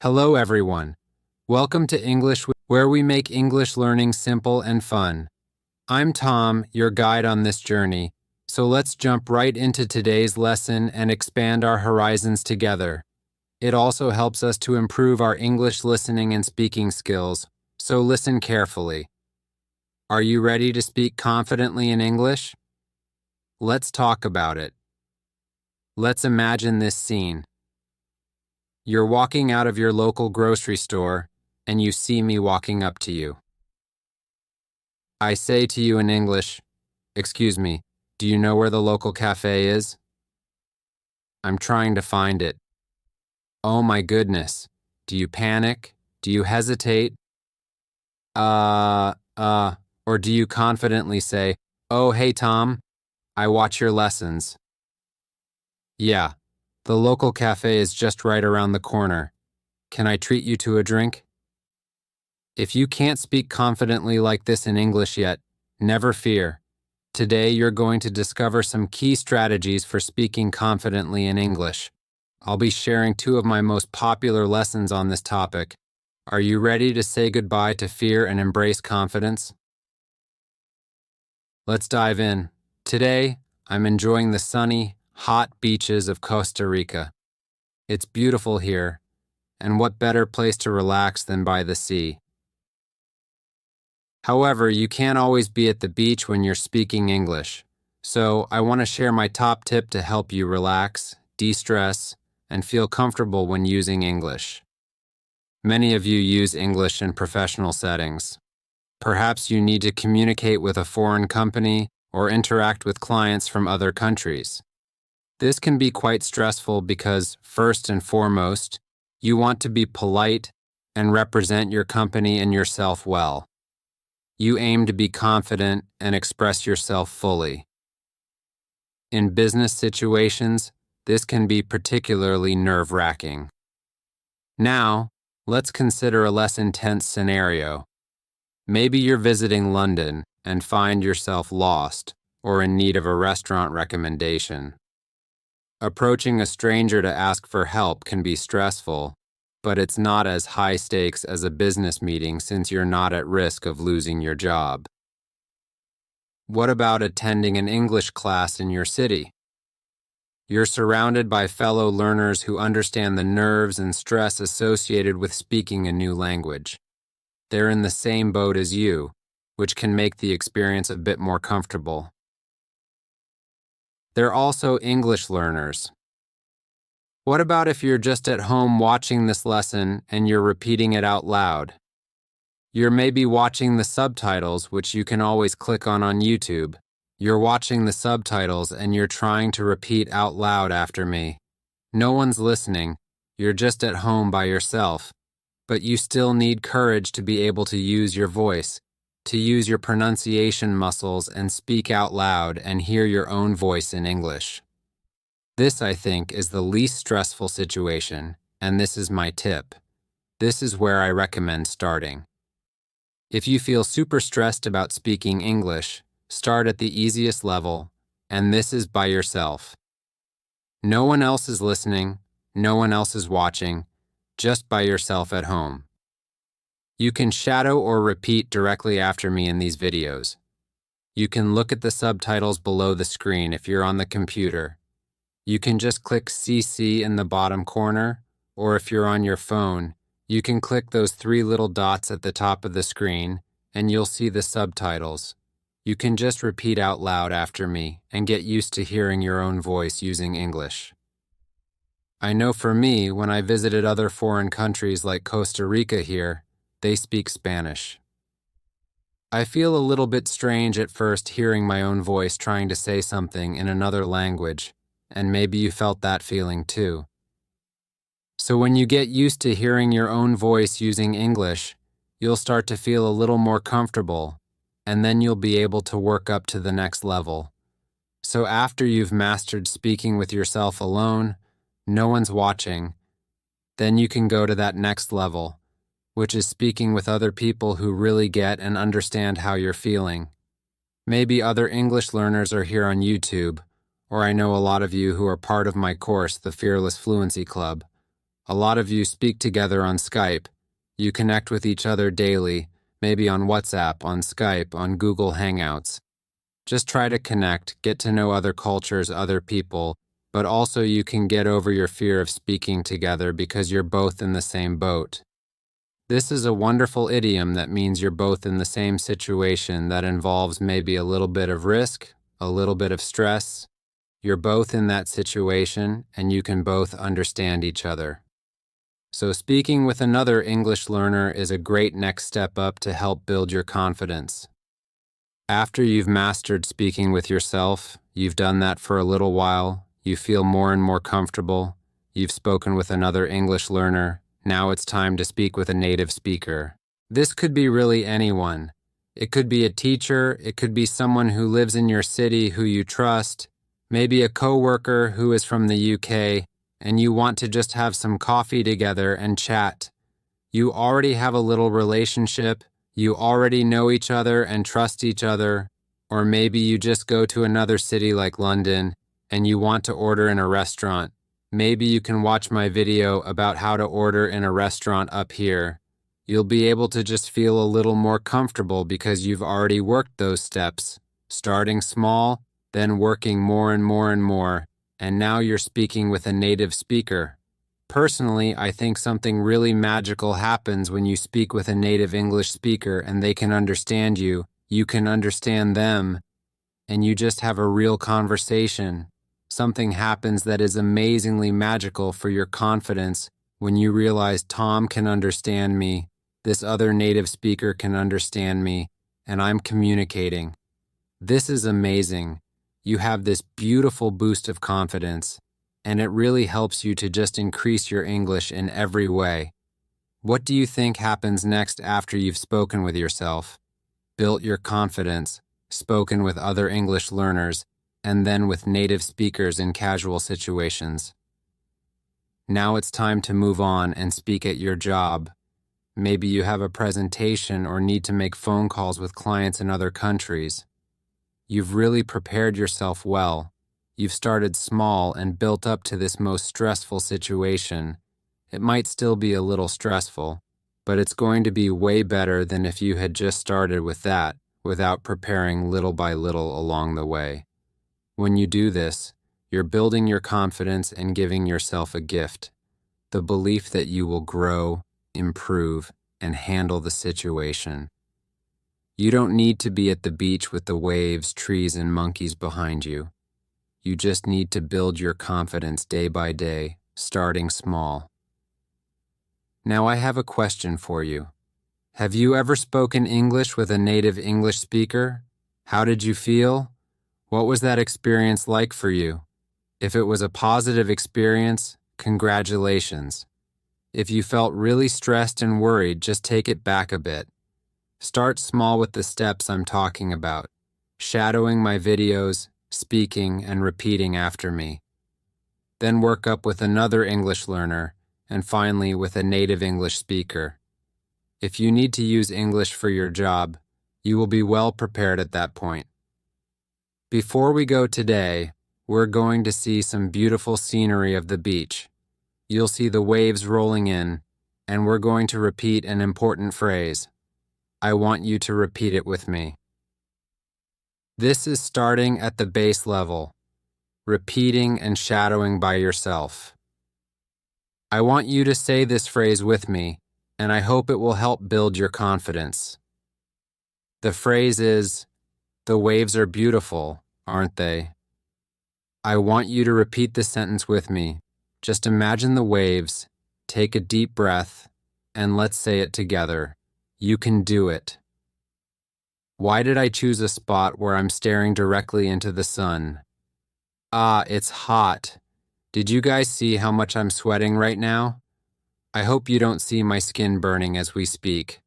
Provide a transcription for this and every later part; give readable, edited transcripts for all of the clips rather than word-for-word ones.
Hello everyone. Welcome to English, where we make English learning simple and fun. I'm Tom, your guide on this journey, so let's jump right into today's lesson and expand our horizons together. It also helps us to improve our English listening and speaking skills, so listen carefully. Are you ready to speak confidently in English? Let's talk about it. Let's imagine this scene. You're walking out of your local grocery store, and you see me walking up to you. I say to you in English, "Excuse me, do you know where the local cafe is?" I'm trying to find it. Oh my goodness. Do you panic? Do you hesitate? Or do you confidently say, "Oh, hey Tom, I watch your lessons." Yeah, the local cafe is just right around the corner. Can I treat you to a drink? If you can't speak confidently like this in English yet, never fear. Today you're going to discover some key strategies for speaking confidently in English. I'll be sharing two of my most popular lessons on this topic. Are you ready to say goodbye to fear and embrace confidence? Let's dive in. Today, I'm enjoying the sunny, hot beaches of Costa Rica. It's beautiful here, and what better place to relax than by the sea? However, you can't always be at the beach when you're speaking English, so I want to share my top tip to help you relax, de-stress, and feel comfortable when using English. Many of you use English in professional settings. Perhaps you need to communicate with a foreign company or interact with clients from other countries. This can be quite stressful because, first and foremost, you want to be polite and represent your company and yourself well. You aim to be confident and express yourself fully. In business situations, this can be particularly nerve-wracking. Now, let's consider a less intense scenario. Maybe you're visiting London and find yourself lost or in need of a restaurant recommendation. Approaching a stranger to ask for help can be stressful, but it's not as high stakes as a business meeting since you're not at risk of losing your job. What about attending an English class in your city? You're surrounded by fellow learners who understand the nerves and stress associated with speaking a new language. They're in the same boat as you, which can make the experience a bit more comfortable. They're also English learners. What about if you're just at home watching this lesson and you're repeating it out loud? You're maybe watching the subtitles, which you can always click on YouTube. You're watching the subtitles and you're trying to repeat out loud after me. No one's listening. You're just at home by yourself. But you still need courage to be able to use your voice, to use your pronunciation muscles and speak out loud and hear your own voice in English. This, I think, is the least stressful situation, and this is my tip. This is where I recommend starting. If you feel super stressed about speaking English, start at the easiest level, and this is by yourself. No one else is listening, no one else is watching, just by yourself at home. You can shadow or repeat directly after me in these videos. You can look at the subtitles below the screen if you're on the computer. You can just click CC in the bottom corner, or if you're on your phone, you can click those three little dots at the top of the screen, and you'll see the subtitles. You can just repeat out loud after me and get used to hearing your own voice using English. I know for me, when I visited other foreign countries like Costa Rica here, they speak Spanish. I feel a little bit strange at first hearing my own voice trying to say something in another language, and maybe you felt that feeling too. So when you get used to hearing your own voice using English, you'll start to feel a little more comfortable, and then you'll be able to work up to the next level. So after you've mastered speaking with yourself alone, no one's watching, then you can go to that next level, which is speaking with other people who really get and understand how you're feeling. Maybe other English learners are here on YouTube, or I know a lot of you who are part of my course, the Fearless Fluency Club. A lot of you speak together on Skype. You connect with each other daily, maybe on WhatsApp, on Skype, on Google Hangouts. Just try to connect, get to know other cultures, other people, but also you can get over your fear of speaking together because you're both in the same boat. This is a wonderful idiom that means you're both in the same situation that involves maybe a little bit of risk, a little bit of stress. You're both in that situation and you can both understand each other. So speaking with another English learner is a great next step up to help build your confidence. After you've mastered speaking with yourself, you've done that for a little while, you feel more and more comfortable, you've spoken with another English learner, now it's time to speak with a native speaker. This could be really anyone. It could be a teacher, it could be someone who lives in your city who you trust, maybe a coworker who is from the UK, and you want to just have some coffee together and chat. You already have a little relationship, you already know each other and trust each other, or maybe you just go to another city like London and you want to order in a restaurant. Maybe you can watch my video about how to order in a restaurant up here. You'll be able to just feel a little more comfortable because you've already worked those steps, starting small, then working more and more and more, and now you're speaking with a native speaker. Personally, I think something really magical happens when you speak with a native English speaker and they can understand you, you can understand them, and you just have a real conversation. Something happens that is amazingly magical for your confidence when you realize Tom can understand me, this other native speaker can understand me, and I'm communicating. This is amazing. You have this beautiful boost of confidence, and it really helps you to just increase your English in every way. What do you think happens next after you've spoken with yourself, built your confidence, spoken with other English learners, and then with native speakers in casual situations? Now it's time to move on and speak at your job. Maybe you have a presentation or need to make phone calls with clients in other countries. You've really prepared yourself well. You've started small and built up to this most stressful situation. It might still be a little stressful, but it's going to be way better than if you had just started with that without preparing little by little along the way. When you do this, you're building your confidence and giving yourself a gift, the belief that you will grow, improve, and handle the situation. You don't need to be at the beach with the waves, trees, and monkeys behind you. You just need to build your confidence day by day, starting small. Now I have a question for you. Have you ever spoken English with a native English speaker? How did you feel? What was that experience like for you? If it was a positive experience, congratulations. If you felt really stressed and worried, just take it back a bit. Start small with the steps I'm talking about, shadowing my videos, speaking and repeating after me. Then work up with another English learner, and finally with a native English speaker. If you need to use English for your job, you will be well prepared at that point. Before we go today, we're going to see some beautiful scenery of the beach. You'll see the waves rolling in, and we're going to repeat an important phrase. I want you to repeat it with me. This is starting at the base level, repeating and shadowing by yourself. I want you to say this phrase with me, and I hope it will help build your confidence. The phrase is, the waves are beautiful, aren't they? I want you to repeat the sentence with me. Just imagine the waves, take a deep breath, and let's say it together. You can do it. Why did I choose a spot where I'm staring directly into the sun? Ah, it's hot. Did you guys see how much I'm sweating right now? I hope you don't see my skin burning as we speak.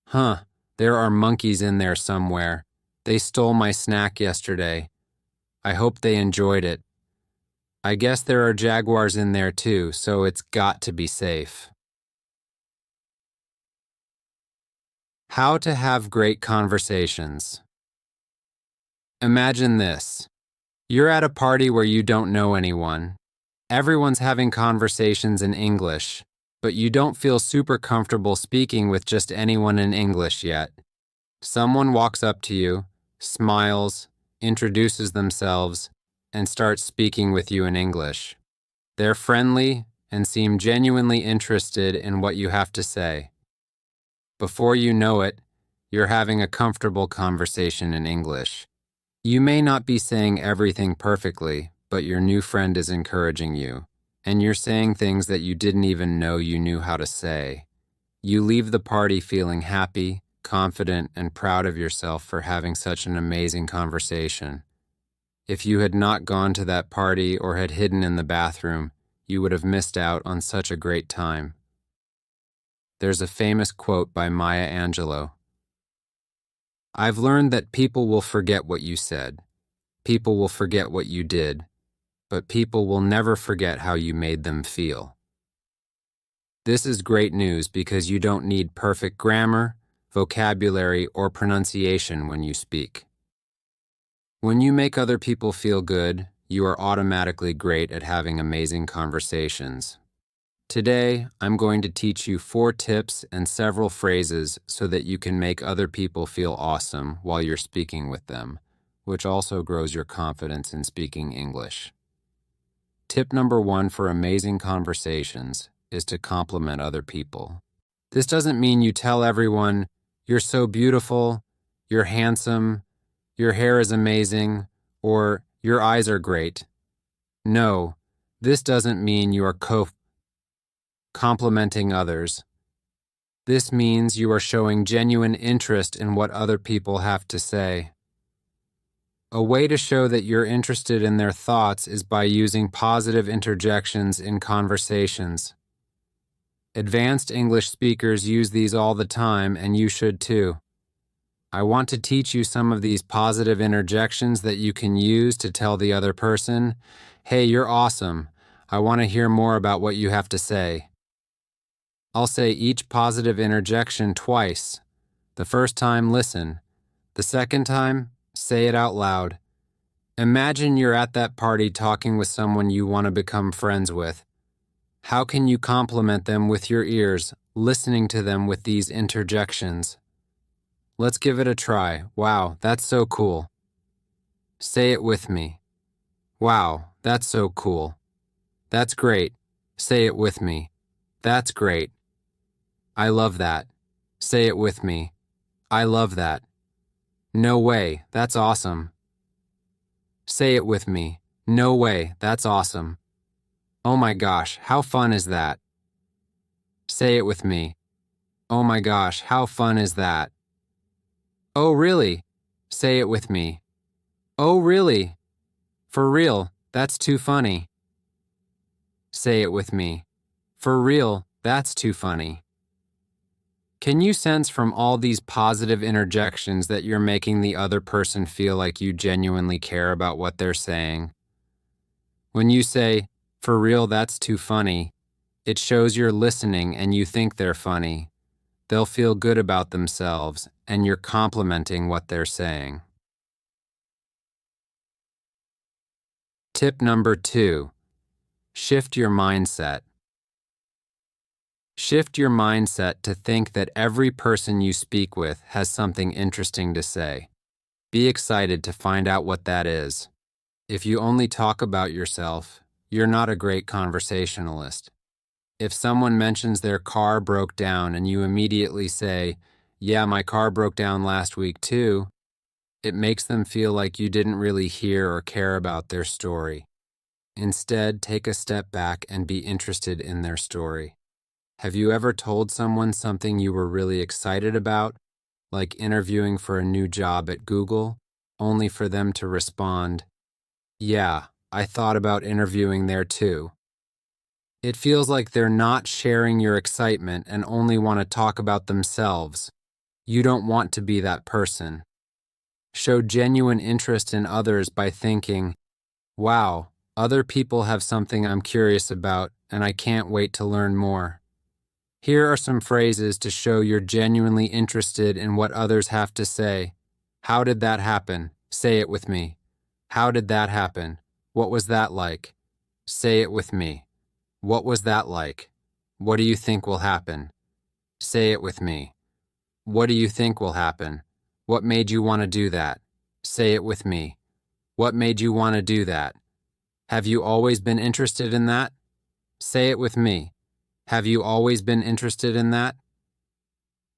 Huh, there are monkeys in there somewhere. They stole my snack yesterday. I hope they enjoyed it. I guess there are jaguars in there too, so it's got to be safe. How to have great conversations. Imagine this. You're at a party where you don't know anyone. Everyone's having conversations in English, but you don't feel super comfortable speaking with just anyone in English yet. Someone walks up to you, smiles, introduces themselves, and starts speaking with you in English. They're friendly and seem genuinely interested in what you have to say. Before you know it, you're having a comfortable conversation in English. You may not be saying everything perfectly, but your new friend is encouraging you, and you're saying things that you didn't even know you knew how to say. You leave the party feeling happy, confident, and proud of yourself for having such an amazing conversation. If you had not gone to that party or had hidden in the bathroom, you would have missed out on such a great time. There's a famous quote by Maya Angelou. I've learned that people will forget what you said. People will forget what you did, but people will never forget how you made them feel. This is great news because you don't need perfect grammar, vocabulary, or pronunciation when you speak. When you make other people feel good, you are automatically great at having amazing conversations. Today, I'm going to teach you 4 tips and several phrases so that you can make other people feel awesome while you're speaking with them, which also grows your confidence in speaking English. Tip number 1 for amazing conversations is to compliment other people. This doesn't mean you tell everyone, "You're so beautiful," "You're handsome," "Your hair is amazing," or "Your eyes are great." No, this doesn't mean you are complimenting others. This means you are showing genuine interest in what other people have to say. A way to show that you're interested in their thoughts is by using positive interjections in conversations. Advanced English speakers use these all the time, and you should too. I want to teach you some of these positive interjections that you can use to tell the other person, "Hey, you're awesome. I want to hear more about what you have to say." I'll say each positive interjection twice. The first time, listen. The second time, say it out loud. Imagine you're at that party talking with someone you want to become friends with. How can you compliment them with your ears, listening to them with these interjections? Let's give it a try. Wow, that's so cool. Say it with me. Wow, that's so cool. That's great. Say it with me. That's great. I love that. Say it with me. I love that. No way, that's awesome. Say it with me. No way, that's awesome. Oh my gosh, how fun is that? Say it with me. Oh my gosh, how fun is that? Oh really? Say it with me. Oh really? For real, that's too funny. Say it with me. For real, that's too funny. Can you sense from all these positive interjections that you're making the other person feel like you genuinely care about what they're saying? When you say, "For real, that's too funny," it shows you're listening and you think they're funny. They'll feel good about themselves, and you're complimenting what they're saying. Tip number 2, shift your mindset. Shift your mindset to think that every person you speak with has something interesting to say. Be excited to find out what that is. If you only talk about yourself, you're not a great conversationalist. If someone mentions their car broke down and you immediately say, "Yeah, my car broke down last week too," it makes them feel like you didn't really hear or care about their story. Instead, take a step back and be interested in their story. Have you ever told someone something you were really excited about, like interviewing for a new job at Google, only for them to respond, "Yeah, I thought about interviewing there too"? It feels like they're not sharing your excitement and only want to talk about themselves. You don't want to be that person. Show genuine interest in others by thinking, "Wow, other people have something I'm curious about, and I can't wait to learn more." Here are some phrases to show you're genuinely interested in what others have to say. How did that happen? Say it with me. How did that happen? What was that like? Say it with me. What was that like? What do you think will happen? Say it with me. What do you think will happen? What made you want to do that? Say it with me. What made you want to do that? Have you always been interested in that? Say it with me. Have you always been interested in that?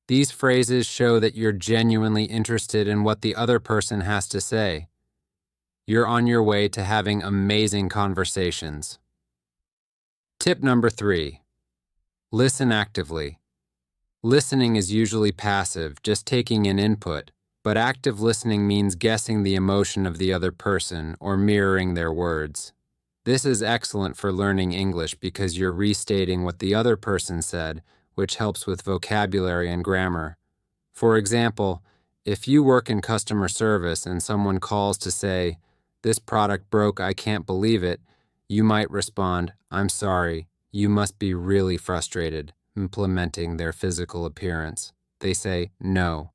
These phrases show that you're genuinely interested in what the other person has to say. You're on your way to having amazing conversations. Tip number 3. Listen actively. Listening is usually passive, just taking in input, but active listening means guessing the emotion of the other person or mirroring their words. This is excellent for learning English because you're restating what the other person said, which helps with vocabulary and grammar. For example, if you work in customer service and someone calls to say, "This product broke, I can't believe it," you might respond, "I'm sorry, you must be really frustrated," implementing their physical appearance. They say, "No,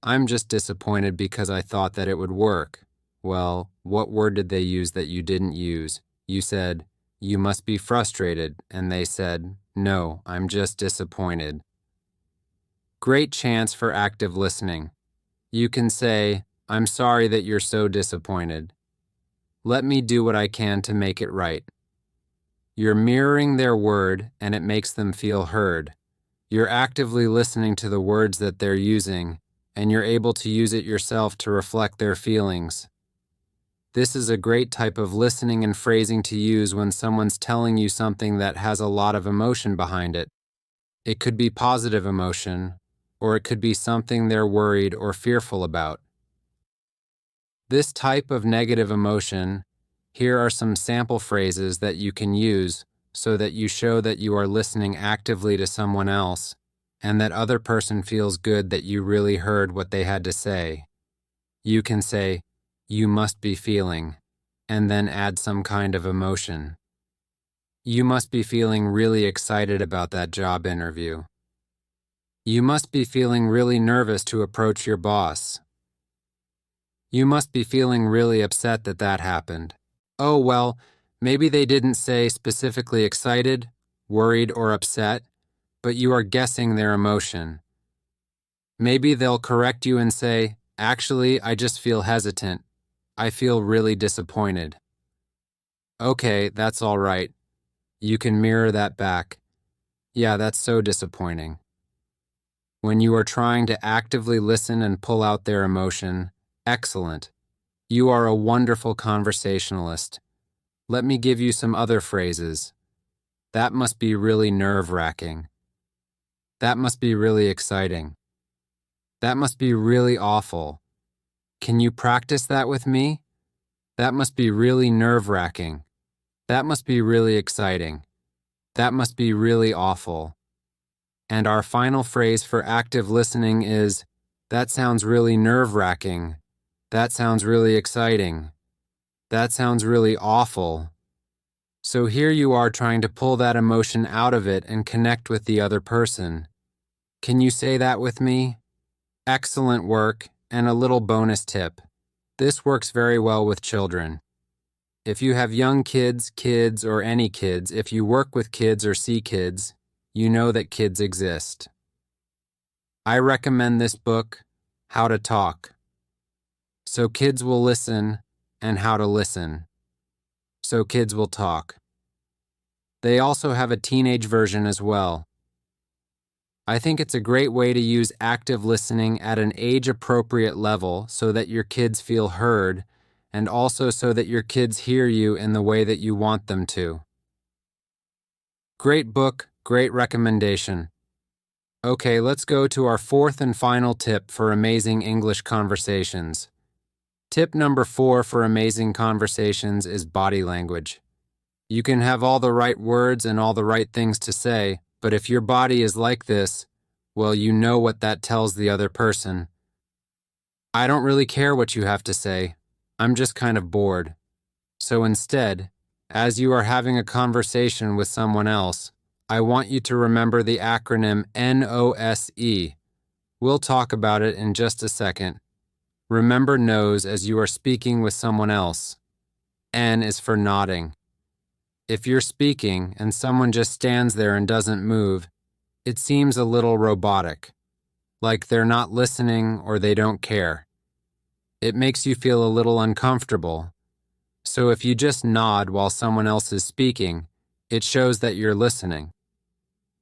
I'm just disappointed because I thought that it would work." Well, what word did they use that you didn't use? You said, "You must be frustrated," and they said, "No, I'm just disappointed." Great chance for active listening. You can say, "I'm sorry that you're so disappointed. Let me do what I can to make it right." You're mirroring their word and it makes them feel heard. You're actively listening to the words that they're using, and you're able to use it yourself to reflect their feelings. This is a great type of listening and phrasing to use when someone's telling you something that has a lot of emotion behind it. It could be positive emotion, or it could be something they're worried or fearful about. This type of negative emotion, here are some sample phrases that you can use so that you show that you are listening actively to someone else and that other person feels good that you really heard what they had to say. You can say, "You must be feeling," and then add some kind of emotion. You must be feeling really excited about that job interview. You must be feeling really nervous to approach your boss. You must be feeling really upset that that happened. Oh, well, maybe they didn't say specifically excited, worried, or upset, but you are guessing their emotion. Maybe they'll correct you and say, "Actually, I just feel hesitant. I feel really disappointed." Okay, that's all right. You can mirror that back. "Yeah, that's so disappointing." When you are trying to actively listen and pull out their emotion, excellent. You are a wonderful conversationalist. Let me give you some other phrases. That must be really nerve-wracking. That must be really exciting. That must be really awful. Can you practice that with me? That must be really nerve-wracking. That must be really exciting. That must be really awful. And our final phrase for active listening is, "That sounds really nerve-wracking. That sounds really exciting. That sounds really awful." So here you are trying to pull that emotion out of it and connect with the other person. Can you say that with me? Excellent work, and a little bonus tip. This works very well with children. If you have young kids, or any kids, if you work with kids or see kids, you know that kids exist. I recommend this book, How to Talk. So kids will listen, and how to listen. So kids will talk. They also have a teenage version as well. I think it's a great way to use active listening at an age-appropriate level so that your kids feel heard, and also so that your kids hear you in the way that you want them to. Great book, great recommendation. Okay, let's go to our fourth and final tip for amazing English conversations. Tip number 4 for amazing conversations is body language. You can have all the right words and all the right things to say, but if your body is like this, well, you know what that tells the other person. I don't really care what you have to say. I'm just kind of bored. So instead, as you are having a conversation with someone else, I want you to remember the acronym NOSE. We'll talk about it in just a second. Remember nose as you are speaking with someone else. N is for nodding. If you're speaking and someone just stands there and doesn't move, it seems a little robotic, like they're not listening or they don't care. It makes you feel a little uncomfortable. So if you just nod while someone else is speaking, it shows that you're listening.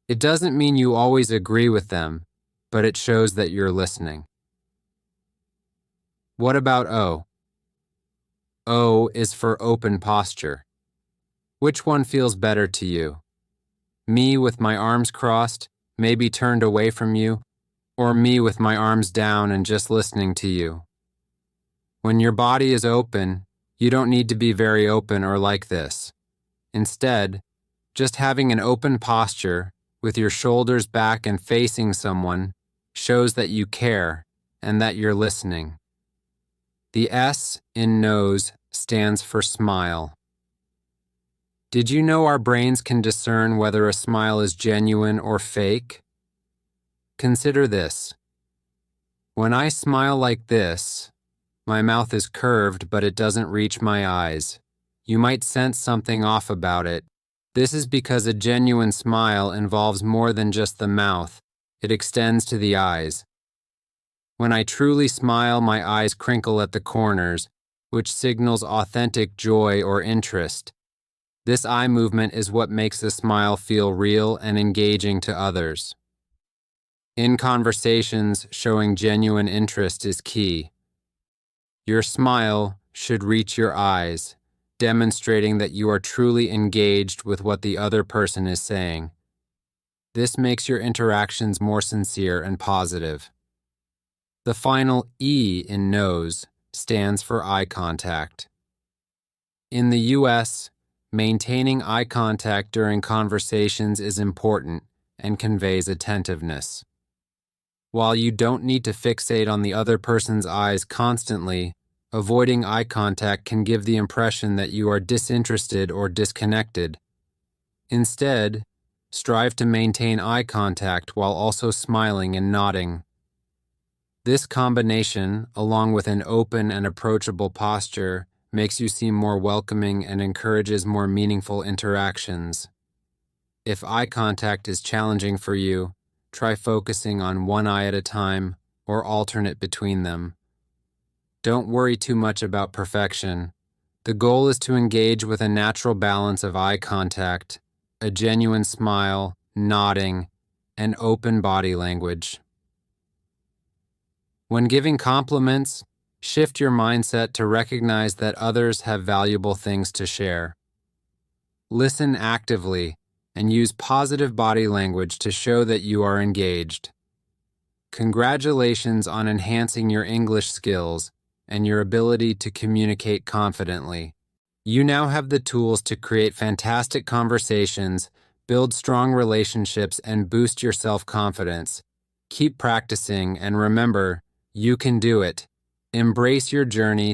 It doesn't mean you always agree with them, but it shows that you're listening. What about O? O is for open posture. Which one feels better to you? Me with my arms crossed, maybe turned away from you, or me with my arms down and just listening to you? When your body is open, you don't need to be very open or like this. Instead, just having an open posture with your shoulders back and facing someone shows that you care and that you're listening. The S in nose stands for smile. Did you know our brains can discern whether a smile is genuine or fake? Consider this. When I smile like this, my mouth is curved, but it doesn't reach my eyes. You might sense something off about it. This is because a genuine smile involves more than just the mouth. It extends to the eyes. When I truly smile, my eyes crinkle at the corners, which signals authentic joy or interest. This eye movement is what makes a smile feel real and engaging to others. In conversations, showing genuine interest is key. Your smile should reach your eyes, demonstrating that you are truly engaged with what the other person is saying. This makes your interactions more sincere and positive. The final E in nose stands for eye contact. In the U.S., maintaining eye contact during conversations is important and conveys attentiveness. While you don't need to fixate on the other person's eyes constantly, avoiding eye contact can give the impression that you are disinterested or disconnected. Instead, strive to maintain eye contact while also smiling and nodding. This combination, along with an open and approachable posture, makes you seem more welcoming and encourages more meaningful interactions. If eye contact is challenging for you, try focusing on one eye at a time or alternate between them. Don't worry too much about perfection. The goal is to engage with a natural balance of eye contact, a genuine smile, nodding, and open body language. When giving compliments, shift your mindset to recognize that others have valuable things to share. Listen actively and use positive body language to show that you are engaged. Congratulations on enhancing your English skills and your ability to communicate confidently. You now have the tools to create fantastic conversations, build strong relationships, and boost your self-confidence. Keep practicing and remember, you can do it. Embrace your journey